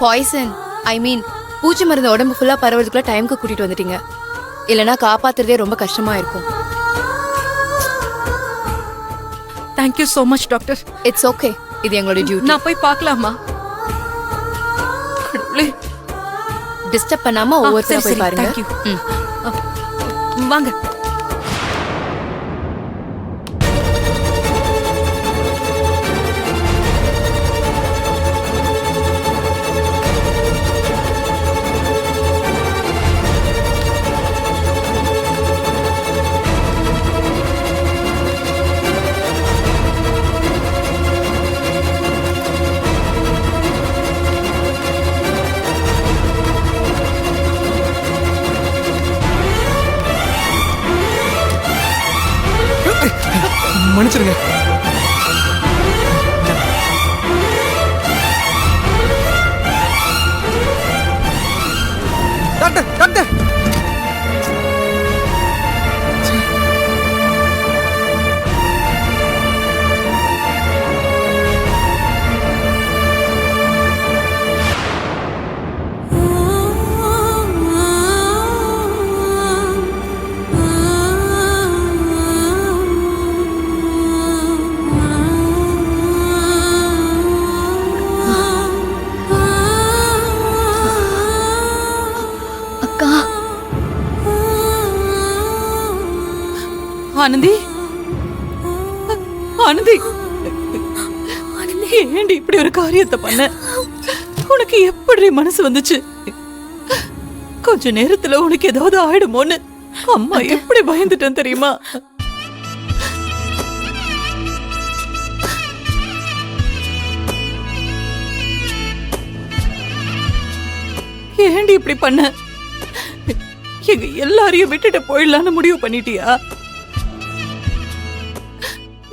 Poison ஐ மீன் பூச்சி மருந்து உடம்பு ஃபுல்லா பரவறதுக்குள்ள டைமுக்கு கூட்டிட்டு வந்துட்டீங்க. இல்லைன்னா காப்பாத்துறதே ரொம்ப கஷ்டமா இருக்கும். Thank you so much doctor. It's okay, இது எங்களோட டியூட்டி. நான் போய் பார்க்கலாமா? கடவுளே, டிஸ்டர்ப் பண்ணாம ஒவ்வொருத்தரும் போய் பாருங்க. தேங்க்யூ. வாங்க. மன்னிச்சிருங்க. டாக்டர் டாக்டர் ஆனந்தி, ஆனந்தி, ஏண்டி இப்படி ஒரு காரியத்தை பண்ண? உனக்கு எப்படி மனசு வந்துச்சு? கொஞ்ச நேரத்துல உனக்கு ஏதாவது ஆயிடுமோன்னு அம்மா எப்படி பயந்துட்டேன் தெரியுமா? ஏண்டி இப்படி பண்ண? எங்க எல்லாரையும் விட்டுட்டு போயிடலான்னு முடிவு பண்ணிட்டியா?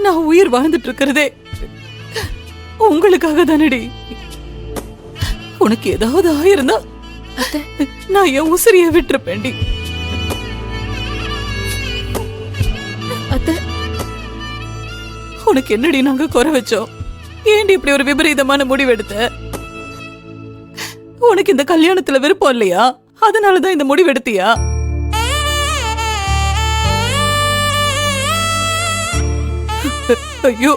நான் உயிர் வாழ்ந்துட்டு இருக்கிறதே உங்களுக்காக தானடி. உனக்கு ஏதாவது ஆயிருந்தா நான் என் உசிரிய விட்டுருப்பேன்டி. உனக்கு என்னடி நாங்க குறை வச்சோம்? ஏண்டி இப்படி ஒரு விபரீதமான முடிவெடுத்த? உனக்கு இந்த கல்யாணத்துல விருப்பம் இல்லையா? அதனாலதான் இந்த முடிவெடுத்தியா? ஐயோ,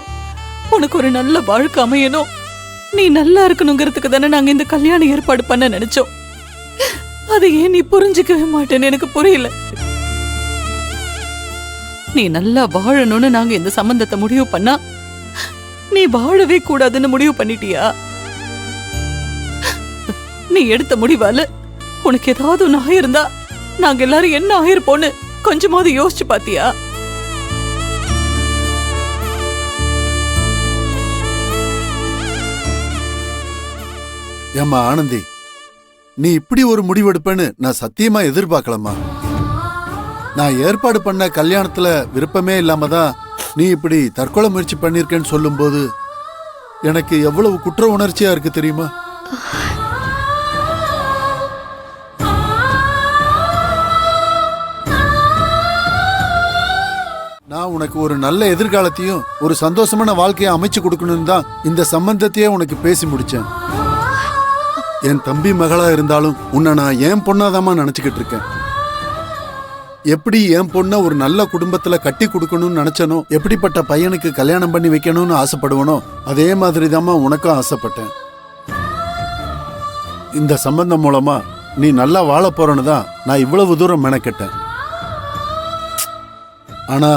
உனக்கு ஒரு நல்ல வாழ்க்கை அமையணும், நீ நல்லா இருக்கணுங்கிறதுக்கு தானே நாங்க இந்த கல்யாண ஏற்பாடு பண்ண நினைச்சோம். அதை ஏன் நீ புரிஞ்சுக்கவே மாட்டேன்னு எனக்கு புரியல. நீ நல்லா வாழணும்னு நாங்க இந்த சம்பந்தத்தை முடிவு பண்ணா நீ வாழவே கூடாதுன்னு முடிவு பண்ணிட்டியா? நீ எடுத்த முடிவால உனக்கு ஏதாவது ஒண்ணு ஆயிருந்தா நாங்க எல்லாரும் என்ன ஆயிருப்போன்னு கொஞ்சமாவது யோசிச்சு பாத்தியா? ஏம்மா ஆனந்தி, நீ இப்படி ஒரு முடிவெடுப்பேன்னு நான் சத்தியமா எதிர்பார்க்கலம்மா. நான் ஏற்பாடு பண்ண கல்யாணத்துல விருப்பமே இல்லாம தான் நீ இப்படி தற்கொலை முயற்சி பண்ணிருக்கேன்னு சொல்லும்போது எனக்கு எவ்வளவு குற்ற உணர்ச்சியா இருக்கு தெரியுமா? நான் உனக்கு ஒரு நல்ல எதிர்காலத்தையும் ஒரு சந்தோஷமான வாழ்க்கையை அமைச்சு கொடுக்கணும்னு தான் இந்த சம்பந்தத்தையே உனக்கு பேசி முடிச்சேன். என் தம்பி மகளா இருந்தாலும் உன்னை நான் என் பொண்ணாதாமா நினைச்சுக்கிட்டு இருக்கேன். எப்படி என் பொண்ணை ஒரு நல்ல குடும்பத்துல கட்டி கொடுக்கணும்னு நினைச்சனோ, எப்படிப்பட்ட பையனுக்கு கல்யாணம் பண்ணி வைக்கணும்னு ஆசைப்படுவனோ, அதே மாதிரி தாம்மா உனக்கும் ஆசைப்பட்டேன். இந்த சம்பந்தம் மூலமா நீ நல்லா வாழ போறன்னு தான் நான் இவ்வளவு தூரம் மெனக்கெட்டேன். ஆனா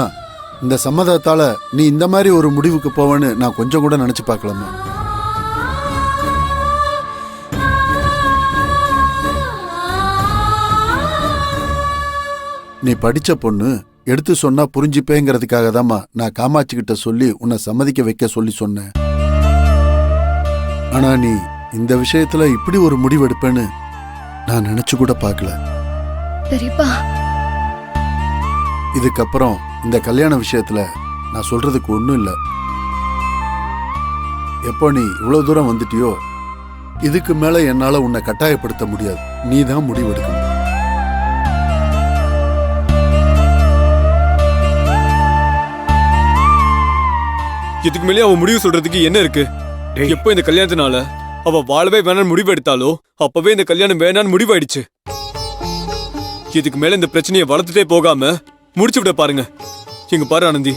இந்த சம்மதத்தால நீ இந்த மாதிரி ஒரு முடிவுக்கு போவேன்னு நான் கொஞ்சம் கூட நினைச்சு பார்க்கலாமா? நீ படிச்ச பொண்ணு, எடுத்து சொன்னா புரிஞ்சுப்பேங்கிறதுக்காக தாம்மா நான் காமாட்சி கிட்ட சொல்லி உன்னை சம்மதிக்க வைக்க சொல்லி சொன்னேன். ஆனா நீ இந்த விஷயத்துல இப்படி ஒரு முடிவெடுப்பேன்னு நான் நினைச்சு கூட பார்க்கல. இதுக்கப்புறம் இந்த கல்யாண விஷயத்துல நான் சொல்றதுக்கு ஒண்ணும் இல்லை. எப்போ நீ இவ்வளவு தூரம் வந்துட்டியோ, இதுக்கு மேல என்னால உன்னை கட்டாயப்படுத்த முடியாது. நீ தான் முடிவெடுக்கணும். இதுக்கு மேலே அவன் முடிவு சொல்றதுக்கு என்ன இருக்கு? எப்போ இந்த கல்யாணத்தினால அவ வாழவே வேணான்னு முடிவு எடுத்தாலோ அப்பவே இந்த கல்யாணம் வேணான்னு முடிவாயிடுச்சு. இதுக்கு மேல இந்த பிரச்சனையை வளர்த்துட்டே போகாம முடிச்சு விட பாருங்க. இங்க பாரு ஆனந்தி,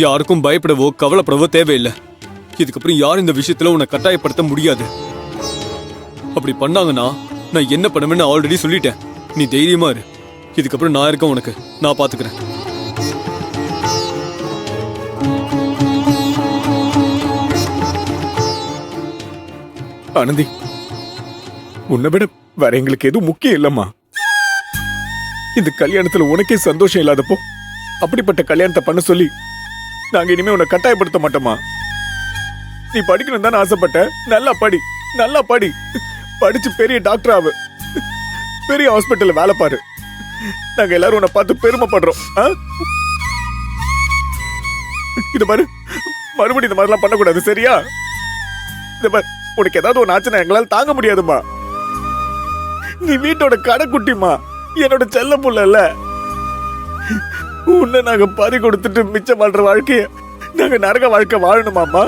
யாருக்கும் பயப்படவோ கவலைப்படவோ தேவையில்லை. இதுக்கப்புறம் யாரும் இந்த விஷயத்துல உன்னை கட்டாயப்படுத்த முடியாது. அப்படி பண்ணாங்கன்னா நான் என்ன பண்ணுவேன்னு ஆல்ரெடி சொல்லிட்டேன். நீ தைரியமா இரு. இதுக்கப்புறம் நான் இருக்கேன் உனக்கு. நான் பாத்துக்கிறேன். ஆனந்தி, உன்னை விட வேற எங்களுக்கு எதுவும் முக்கியம் இல்லம்மா. இந்த கல்யாணத்துல உனக்கே சந்தோஷம் இல்லாதப்போ அப்படிப்பட்ட கல்யாணத்தை பண்ண சொல்லி நாங்க இனிமே உன்னை கட்டாயப்படுத்த மாட்டோமா? நீ படிக்கணும் தானே ஆசைப்பட்ட. நல்லா படி, நல்லா படி. படிச்சு பெரிய டாக்டர் ஆகு, பெரிய ஹாஸ்பிட்டல்ல வேலை பாரு. நாங்க எல்லாரும் உன்னை பார்த்து பெருமைப்படுறோம். இது பாரு, மறுபடியும் இந்த மாதிரிலாம் பண்ணக்கூடாது, சரியா? இது பாரு, உனக்கு ஏதாவது ஒரு ஆச்சுன்னா எங்களால தாங்க முடியாதுமா. நீ வீட்டோட கடைக்குட்டிமா, என்னோட செல்ல புள்ள இல்ல. உன்னை நாங்க பறி கொடுத்துட்டு மிச்சம் வாழ்ற வாழ்க்கைய நாங்க நரக வாழ்க்கை வாழணுமாமா?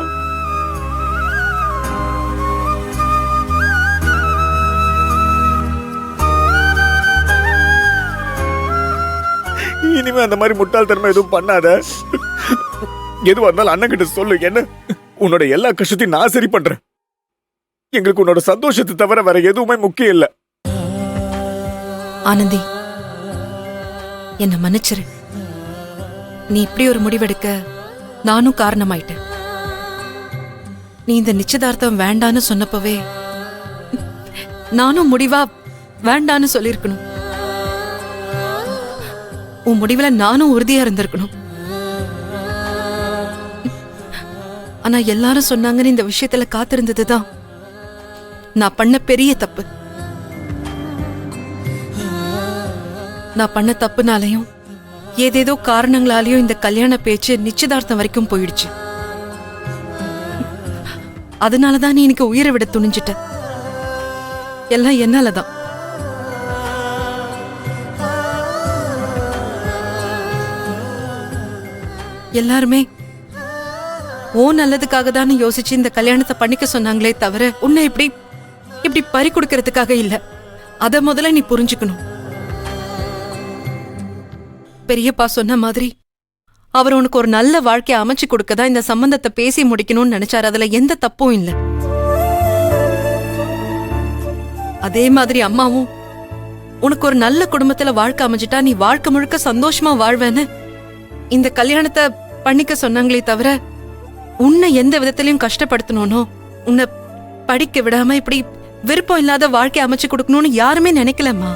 இனிமே அந்த மாதிரி முட்டாள்தனமா எதுவும் பண்ணாத. எதுவா இருந்தாலும் அண்ணன் கிட்ட சொல்லு. என்ன, உன்னோட எல்லா கஷ்டத்தையும் நான் சரி பண்றேன். எங்களுக்கு உன்னோட சந்தோஷத்தை தவிர வேற எதுவுமே முக்கியம் இல்ல. ஆனந்தி, என்ன மன்னிச்சிரு. நீ இப்படி ஒரு முடிவெடுக்க நானும் காரணமாயிட்டேன். நீ இந்த நிச்சயதார்த்தம் வேண்டான்னு சொன்னப்பவே நானும் முடிவா வேண்டான்னு சொல்லிருக்கணும். உன் முடிவுல நானும் உறுதியா இருந்திருக்கணும். ஆனா எல்லாரும் சொன்னாங்கன்னு இந்த விஷயத்துல காத்திருந்ததுதான் நான் பண்ண பெரிய தப்பு. நான் பண்ண தப்புனாலையும் ஏதேதோ காரணங்களாலையும் இந்த கல்யாண பேச்சு நிச்சயதார்த்தம் வரைக்கும் போயிடுச்சு. அதனாலதான் நீ எனக்கு உயிரை விட துணிஞ்சிட்ட. எல்லாம் என்னாலதான். எல்லாருமே ஓ நல்லதுக்காக தான் யோசிச்சு இந்த கல்யாணத்தை பண்ணிக்க சொன்னாங்களே தவிர உன்னை இப்படி பறி கொடுக்கறதுக்காக இல்ல. அத முதல்ல நீ புரிஞ்சுக்கணும். பெரியப்பா சொன்ன மாதிரி அவர் உனக்கு ஒரு நல்ல வாழ்க்கையை அமைச்சு கொடுக்கதான் இந்த சம்பந்தத்தை பேசி முடிக்கணும்னு நினைச்சாரு. அதுல எந்த தப்பும் இல்ல. அதே மாதிரி அம்மாவும் உனக்கு ஒரு நல்ல குடும்பத்துல வாழ்க்கை அமைஞ்சிட்டா நீ வாழ்க்கை முழுக்க சந்தோஷமா வாழ்வேன்னு இந்த கல்யாணத்தை பண்ணிக்க சொன்னாங்களே தவிர உன்னை எந்த விதத்திலையும் கஷ்டப்படுத்தணும்னோ உன்னை படிக்க விடாம இப்படி விருப்பம் இல்லாத வாழ்க்கை அமைச்சு கொடுக்கணும்னு யாருமே நினைக்கலம்மா.